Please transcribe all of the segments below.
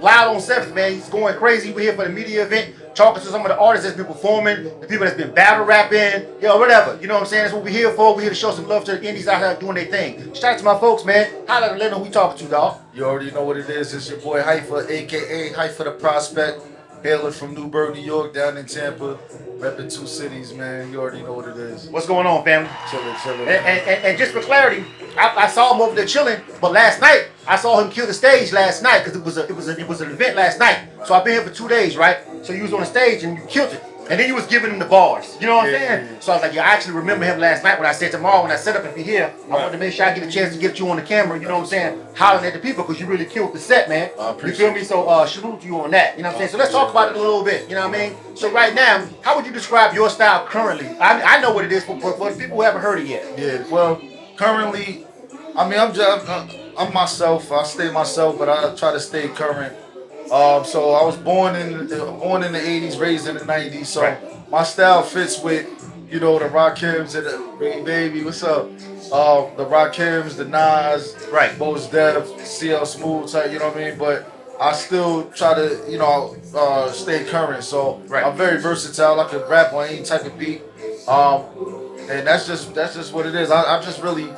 Wild on 7th, man. He's going crazy. We're here for the media event, talking to some of the artists that's been performing, the people that's been battle rapping, whatever. You know what I'm saying? That's what we're here for. We're here to show some love to the indies out here doing their thing. Shout out to my folks, man. Holla and let them know who we talking to, dog. You already know what it is. It's your boy Hyfa, a.k.a. Hyfa the Prospect. Hailing from Newburgh, New York, down in Tampa. Repping 2 cities, man. You already know what it is. What's going on, family? Chilling. And just for clarity, I saw him over there chilling, but last night I saw him kill the stage last night because it was an event last night. So I've been here for 2 days, right? So you was on the stage and you killed it. And then you was giving him the bars. You know what I'm saying? Yeah. So I was like, I actually remember him last night when I said tomorrow when I set up if you're here, I wanted to make sure I get a chance to get you on the camera, you know what I'm saying, hollering at the people because you really killed the set, man. You feel me? So salute to you on that. You know what I'm saying? So let's talk about it a little bit. You know what I mean? So right now, how would you describe your style currently? I know what it is for the people who haven't heard it yet. Yeah, well, currently, I mean, I'm myself. I stay myself, but I try to stay current. So I was born in the 80s, raised in the 90s. So my style fits with, the Rakims and the Baby. What's up? The Rakims, the Nas, Mos Def, CL Smooth type. You know what I mean? But I still try to, stay current. So I'm very versatile. I can rap on any type of beat. And that's just what it is. I just really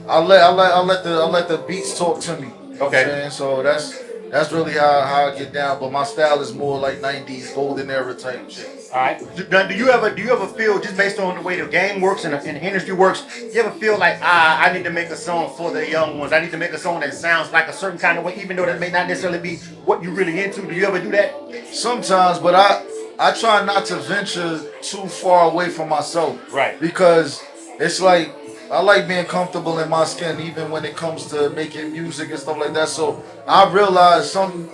I let the beats talk to me. You know what I'm saying? So that's really how I get down. But my style is more like 90s golden era type shit. All right. Do you ever feel, just based on the way the game works and the industry works, you ever feel like I need to make a song for the young ones? I need to make a song that sounds like a certain kind of way, even though that may not necessarily be what you're really into. Do you ever do that? Sometimes, but I try not to venture too far away from myself. Right. Because it's like I like being comfortable in my skin, even when it comes to making music and stuff like that. So I realize some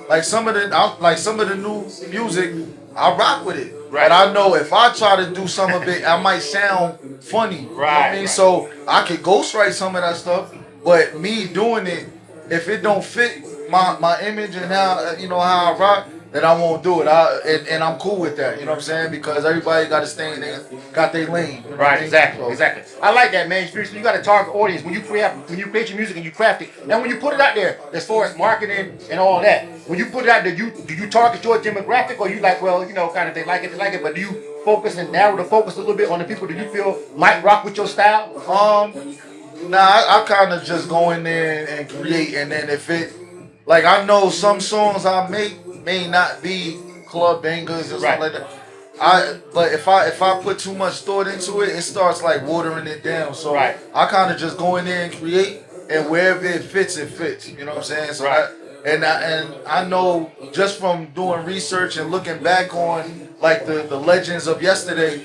of the new music, I rock with it. Right. But I know if I try to do some of it, I might sound funny. Right. You know what I mean? So I could ghostwrite some of that stuff, but me doing it, if it don't fit my image and how how I rock, then I won't do it. And I'm cool with that. You know what I'm saying? Because everybody got to stay in there, got their lane. You know right. Exactly. I like that, man. You got a target audience when you create your music and you craft it, and when you put it out there, as far as marketing and all that. When you put it out there, do you target your demographic, or you like, well, kind of they like it, but do you focus and narrow the focus a little bit on the people that you feel might rock with your style? Nah, I kind of just go in there and create, and then if it, like, I know some songs I make may not be club bangers or something like that. But if I put too much thought into it, it starts like watering it down. So I kind of just go in there and create, and wherever it fits, it fits. You know what I'm saying? So I know just from doing research and looking back on like the legends of yesterday,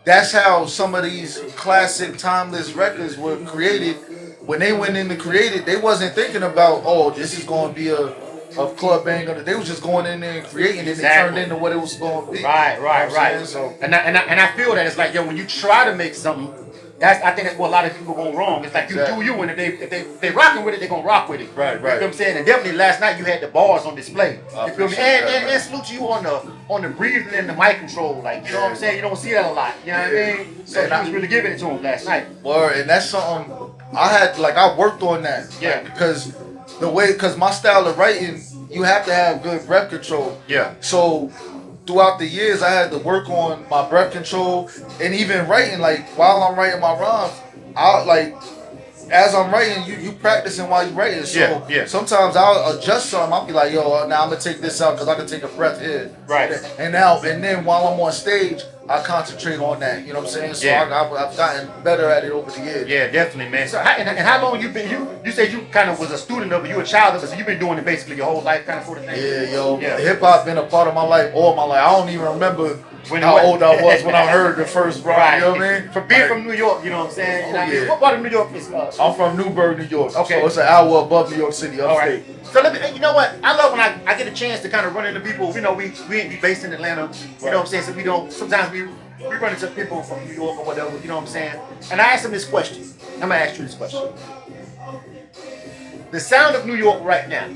that's how some of these classic timeless records were created. When they went in to create it, they wasn't thinking about, oh, this is going to be a club banger. They was just going in there and creating it, and it turned into what it was going to be. Right. So, and I feel that it's like, when you try to make something, I think that's where a lot of people go wrong. It's like you do you, and if they rocking with it, they're gonna rock with it. Right. You know what I'm saying? And definitely last night you had the bars on display. You feel me? And salute to you on the breathing and the mic control. Like, you know what I'm saying? You don't see that a lot. You know what I mean? So I was really giving it to him last night. Word, and that's something I worked on that. Yeah. Because my style of writing, you have to have good breath control. Yeah. So throughout the years, I had to work on my breath control, and even writing. Like while I'm writing my rhymes, as I'm writing, you practicing while you writing. So sometimes I'll adjust something. I'll be like, yo, now I'm gonna take this out because I can take a breath here. Right. And then while I'm on stage, I concentrate on that. You know what I'm saying? So I've gotten better at it over the years. Yeah, definitely, man. So how long you been? You said you kind of was a student of it. You a child of it. So you've been doing it basically your whole life, kind of sort of thing. Yeah. Hip hop been a part of my life all my life. I don't even remember how old I was when I heard the first rhyme. You know what I mean? For being from New York, you know what I'm saying? You know what I mean? What part of New York is? I'm from Newburgh, New York. Okay. So it's an hour above New York City, upstate. So you know what? I love when I get a chance to kind of run into people. You know, we ain't be based in Atlanta. You know what I'm saying? So we don't. Sometimes we run into people from New York or whatever. You know what I'm saying? And I asked them this question. I'm gonna ask you this question. The sound of New York right now,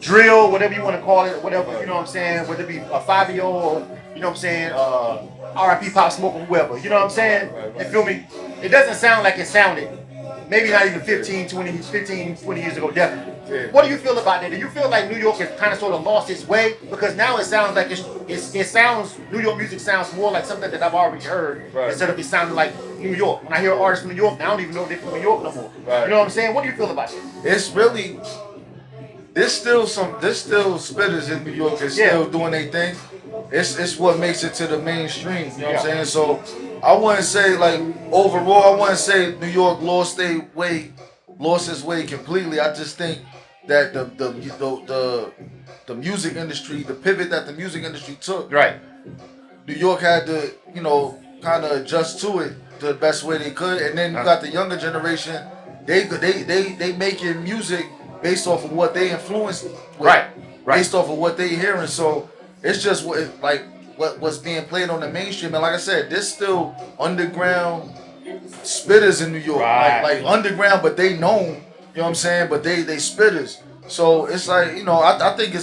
drill, whatever you want to call it, whatever. You know what I'm saying? Whether it be a 5-year-old or you know what I'm saying, R.I.P. Pop Smoke or whoever. You know what I'm saying? You feel me? It doesn't sound like it sounded maybe not even 15, 20 years ago, definitely. Yeah. What do you feel about that? Do you feel like New York has kind of sort of lost its way? Because now it sounds like it sounds, New York music sounds more like something that I've already heard instead of it sounding like New York. When I hear artists from New York, now I don't even know if they're from New York no more. Right. You know what I'm saying? What do you feel about that? It's really, there's still spitters in New York that's still doing their thing. It's what makes it to the mainstream. You know what I'm saying? So I wouldn't say like overall, I wouldn't say New York lost its way completely. I just think that the music industry, the pivot that the music industry took, New York had to, you know, kind of adjust to it the best way they could. And then you got the younger generation, they making music based off of what they influenced with, based off of what they hearing. So it's just what's being played on the mainstream. And like I said, there's still underground spitters in New York, like underground, but they known. You know what I'm saying? But they spitters. So it's like, you know, I think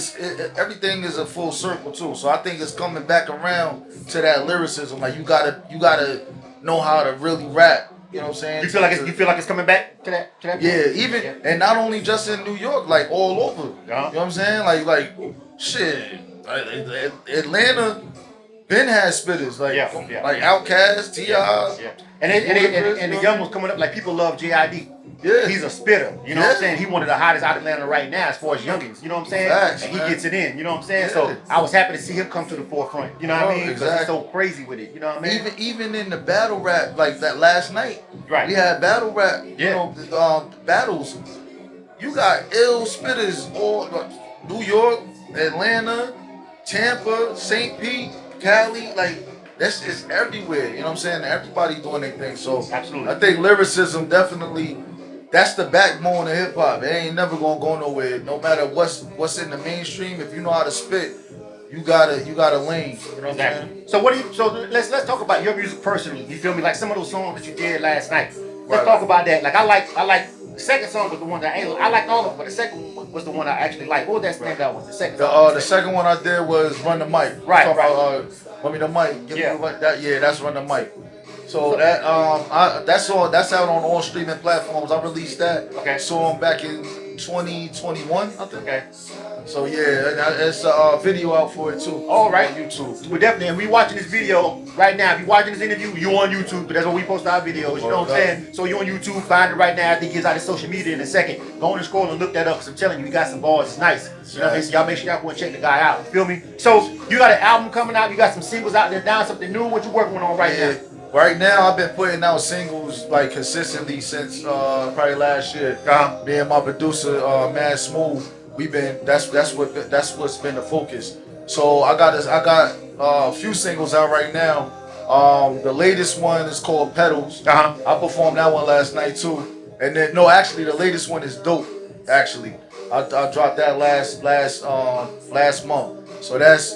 everything is a full circle too. So I think it's coming back around to that lyricism. Like you gotta know how to really rap. You know what I'm saying? You feel like it's coming back to that? Yeah, and not only just in New York, like all over. You know what I'm saying? Like shit. Atlanta Ben has spitters like Outkast, T.I. And the young ones coming up, like people love J.I.D. Yeah. He's a spitter. You know what I'm saying? He one of the hottest out of Atlanta right now as far as youngins. You know what I'm saying? Facts, and he man. gets it in. You know what I'm saying? So I was happy to see him come to the forefront. You know what I mean? Because he's so crazy with it. You know what I mean? Even in the battle rap, like that last night, we had battle rap. You know, battles. You got ill spitters all New York, Atlanta, Tampa, St. Pete, Cali, like it's everywhere. You know what I'm saying? Everybody doing their thing. So absolutely, I think lyricism definitely, that's the backbone of hip hop. It ain't never gonna go nowhere. No matter what's in the mainstream, if you know how to spit, you got a lane. You know what I'm saying? So let's talk about your music personally. You feel me? Like some of those songs that you did last night. Let's talk about that. Like I like the second song was the one that I liked all of them, but the second one was the one I actually liked. What was that standout one? The second song. The second one I did was Run the Mic. Right. Run me the mic. Give me that. Yeah, that's Run the Mic. So that's out on all streaming platforms. I released that song back in 2021, I think. Okay. So yeah, it's a video out for it too. All right, on YouTube. We're definitely, and we watching this video right now. If you're watching this interview, you on YouTube, but that's where we post our videos. You know what I'm saying? So you on YouTube, find it right now. I think he gets out his social media in a second. Go on and scroll and look that up. Cause I'm telling you, he got some balls. It's nice. You know what I mean? So y'all make sure y'all go and check the guy out. You feel me? So you got an album coming out. You got some singles out there now. Something new. What you working on right now? Right now, I've been putting out singles like consistently since probably last year. Me and my producer, Man Smooth, that's what's been the focus. So I got a few singles out right now. The latest one is called Petals. I performed that one last night too. And then actually the latest one is Dope. Actually, I dropped that last month. So that's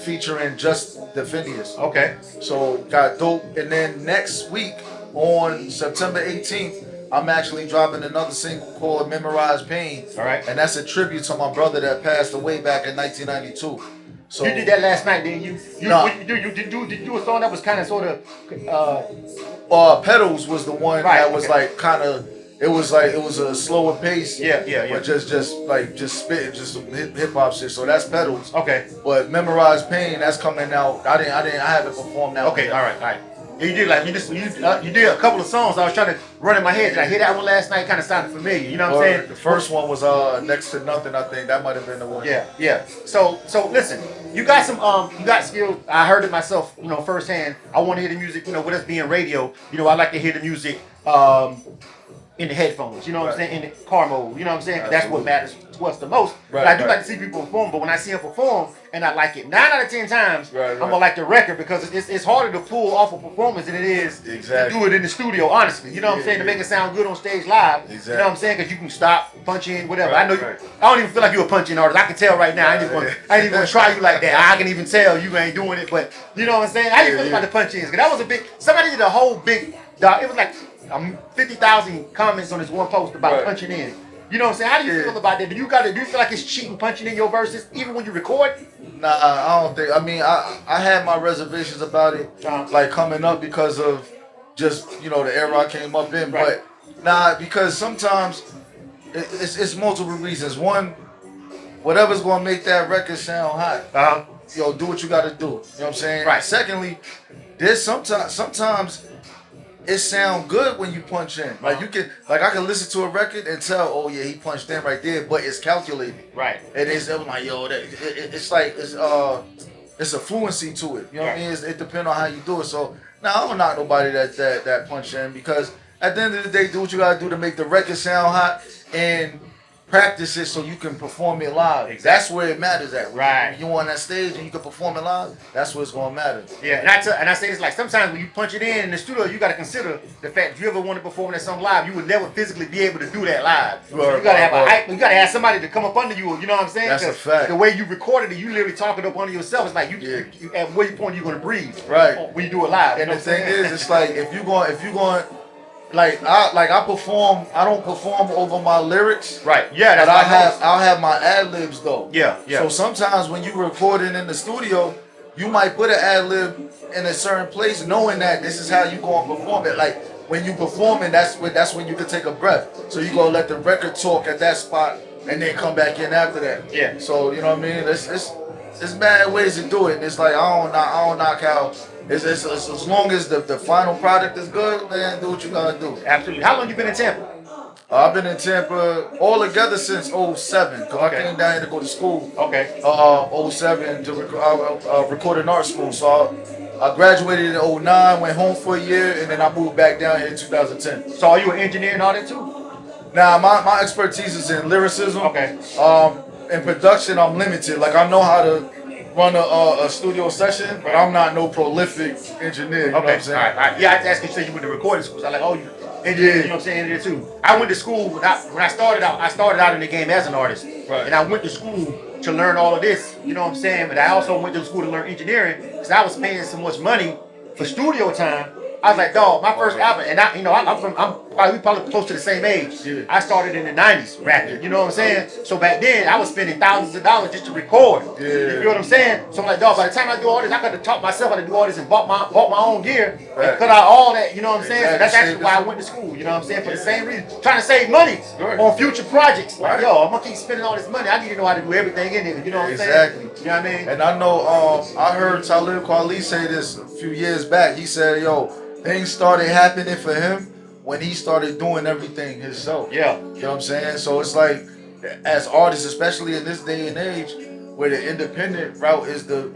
featuring Just the Phineas. Okay. So got Dope, and then next week on September 18th, I'm actually dropping another single called Memorize Pain. All right. And that's a tribute to my brother that passed away back in 1992. So you did that last night, didn't you? Did you do a song that was kind of sort of Petals was the one that was like kind of, it was a slower pace. But just spitting just some hip hop shit. So that's Petals. Okay. But Memorize Pain, that's coming out. I haven't performed that. Okay, all right. You did you did a couple of songs. I was trying to run in my head. Did I hear that one last night? Kind of sounded familiar. You know what I'm saying? The first one was Next to Nothing. I think that might have been the one. Yeah. So listen, you got some you got skills. I heard it myself, firsthand. I want to hear the music. With us being radio, I like to hear the music in the headphones. You know what I'm saying? In the car mode. You know what I'm saying? That's what matters to us the most. But I do like to see people perform. But when I see them perform and I like it 9 out of 10 times, I'm gonna like the record because it's harder to pull off a performance than it is to do it in the studio. Honestly, you know what I'm saying? To make it sound good on stage live. You know what I'm saying? Because you can stop, punch in, whatever. I know. I don't even feel like you're a punch in artist. I can tell right now. I ain't even gonna try you like that. I can even tell you ain't doing it. But you know what I'm saying? How do you feel about the punch ins? Because that was a big. Somebody did a whole big. It was like 50,000 comments on this one post about punching in. You know what I'm saying? How do you feel about that? Do you feel like it's cheating punching in your verses even when you record? Nah, I don't think. I mean, I had my reservations about it, like coming up because of just the era I came up in. But Nah, because sometimes it's multiple reasons. One, whatever's gonna make that record sound hot, yo, do what you gotta do. You know what I'm saying? Right. Secondly, there's sometimes it sound good when you punch in. Like you can, like I can listen to a record and tell, oh yeah, he punched in right there, but it's calculated. Right. And I'm like, yo, it's like it's a fluency to it. You know what I mean? It depends on how you do it. So now I don't knock nobody that punch in, because at the end of the day, do what you gotta do to make the record sound hot and practice it so you can perform it live. Exactly. That's where it matters at. Right. When you on that stage and you can perform it live, that's what's gonna matter. Yeah, and I say this like sometimes when you punch it in the studio, you gotta consider the fact if you ever want to perform that song live, you would never physically be able to do that live. So you gotta have a hype, you gotta have somebody to come up under you. You know what I'm saying? That's a fact. The way you recorded it, you literally talking up under yourself. It's like you at what point you gonna breathe. Right. When you do it live. And the thing is, it's like if you going. Like I perform, I don't perform over my lyrics. Right. Yeah. That's but I'll have my ad libs though. Yeah. Yeah. So sometimes when you recording in the studio, you might put an ad lib in a certain place, knowing that this is how you gonna perform it. Like when you performing, that's when you can take a breath. So you gonna let the record talk at that spot and then come back in after that. Yeah. So you know what I mean? It's mad ways to do it. And it's like I don't knock out. It's as long as the final product is good, man, do what you gotta do. Absolutely. How long you been in Tampa? I've been in Tampa all together since 07. Cause I came down here to go to school. Okay. 07 to recording art school. So I graduated in 09, went home for a year, and then I moved back down here in 2010. So are you an engineer and all that too? Now my expertise is in lyricism. Okay. In production, I'm limited. Like I know how to run a studio session, but I'm not no prolific engineer. You know what I'm saying? All right. Yeah, I asked you, you went to recording school. So I'm like, oh, you engineer, you know what I'm saying, engineer too. I went to school, when I started out in the game as an artist. Right. And I went to school to learn all of this, you know what I'm saying? But I also went to school to learn engineering because I was paying so much money for studio time. I was like, dog, my first album, and we probably close to the same age. Yeah. I started in the 90s rapping, you know what I'm saying? So back then, I was spending thousands of dollars just to record. Yeah. You feel what I'm saying? So I'm like, dog, by the time I do all this, I got to taught myself how to do all this and bought my own gear and cut out all that, you know what I'm saying? So that's actually why I went to school, you know what I'm saying? For the same reason. Trying to save money on future projects. Like, yo, I'm going to keep spending all this money. I need to know how to do everything in it, you know what I'm saying? Exactly. You know what I mean? And I know, I heard Talib Kweli say this a few years back. He said, yo, things started happening for him when he started doing everything himself. Yeah. You know what I'm saying? So it's like, as artists, especially in this day and age, where the independent route is the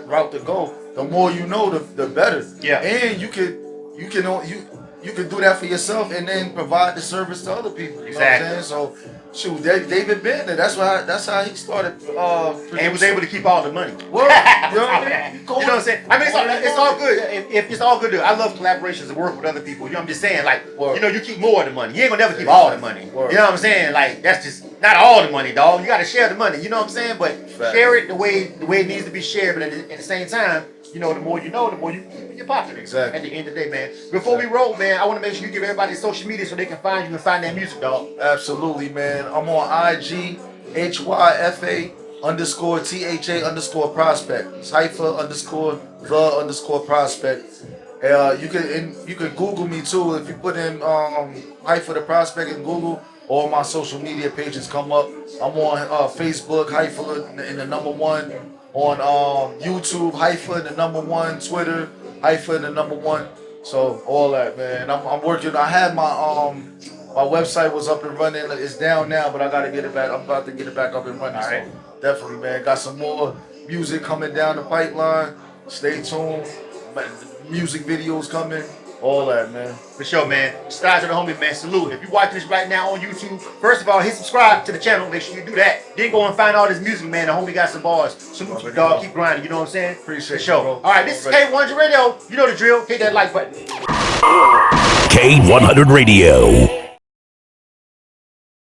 route to go, the more you know, the better. Yeah. And you can do that for yourself and then provide the service to other people. You know what I'm saying? So, shoot, David Bender, that's how he started. And was able to keep all the money. Well, you know what I mean? You know what I'm saying? I mean, it's all good. If it's all good, I love collaborations and work with other people. You know, I'm just saying, like, you know, you keep more of the money. You ain't gonna never keep all the money. You know what I'm saying? Like, that's just not all the money, dog. You gotta share the money. You know what I'm saying? But share it the way it needs to be shared. But at the same time, you know, the more you know, the more you keep in your pocket. Exactly. At the end of the day, man. Before we roll, man, I want to make sure you give everybody social media so they can find you and find that music, dog. Absolutely, man. I'm on IG, HYFA _THA _prospect. It's Hyfa _the _prospect. You can Google me too. If you put in Hyfa the prospect in Google, all my social media pages come up. I'm on Facebook, Hyfa in the #1. On YouTube, Hyfa the #1. Twitter, Hyfa the #1. So all that, man. I'm working. I had my website was up and running. It's down now, but I gotta get it back. I'm about to get it back up and running. All right. So definitely, man. Got some more music coming down the pipeline. Stay tuned. Music videos coming. All that, man. For sure, man. Strides to the homie, man. Salute. If you're watching this right now on YouTube, first of all, hit subscribe to the channel. Make sure you do that. Then go and find all this music, man. The homie got some bars. Salute you, dog. Keep grinding. You know what I'm saying? Appreciate it, for sure. bro. All right, this is K-100 Radio. You know the drill. Hit that like button. K-100 Radio.